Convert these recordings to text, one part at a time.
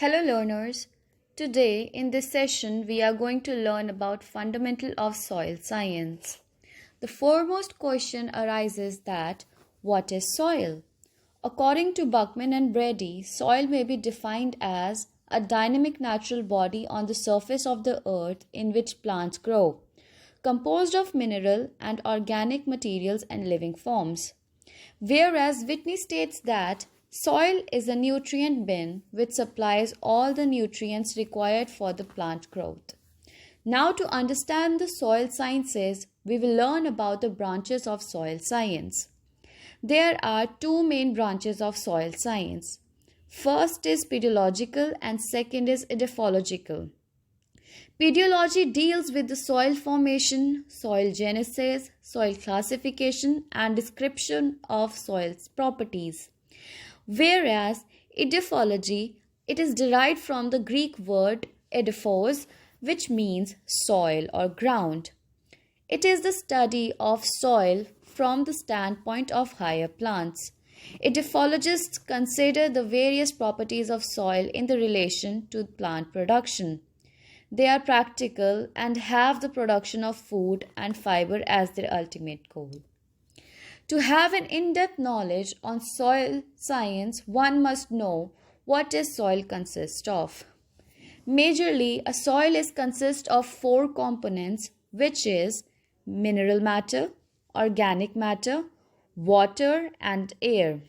Hello learners, today in this session we are going to learn about fundamental of soil science. The foremost question arises that what is soil? According to Buckman and Brady, soil may be defined as a dynamic natural body on the surface of the earth in which plants grow, composed of mineral and organic materials and living forms. Whereas Whitney states that soil is a nutrient bin which supplies all the nutrients required for the plant growth. Now, to understand the soil sciences, we will learn about the branches of soil science. There are two main branches of soil science. First is pedological and second is edaphological. Pedology deals with the soil formation, soil genesis, soil classification, and description of soil's properties. Whereas edaphology, it is derived from the Greek word edaphos, which means soil or ground. It is the study of soil from the standpoint of higher plants. Edaphologists consider the various properties of soil in the relation to plant production. They are practical and have the production of food and fiber as their ultimate goal. To have an in-depth knowledge on soil science, one must know what is soil consists of. Majorly, a soil consists of four components, which is mineral matter, organic matter, water, and air.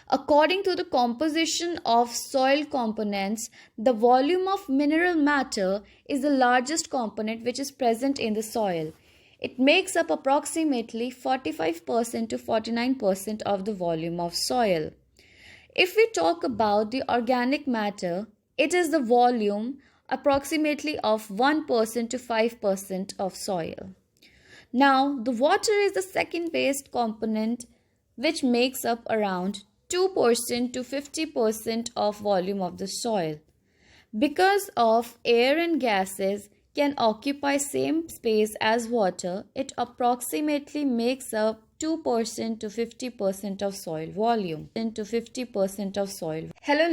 According to the composition of soil components, the volume of mineral matter is the largest component which is present in the soil. It makes up approximately 45% to 49% of the volume of soil. If we talk about the organic matter, it is the volume approximately of 1% to 5% of soil. Now, the water is the second base component which makes up around 2% to 50% of volume of the soil. Because of air and gases can occupy same space as water, it approximately makes up 2% to 50% of soil volume. Hello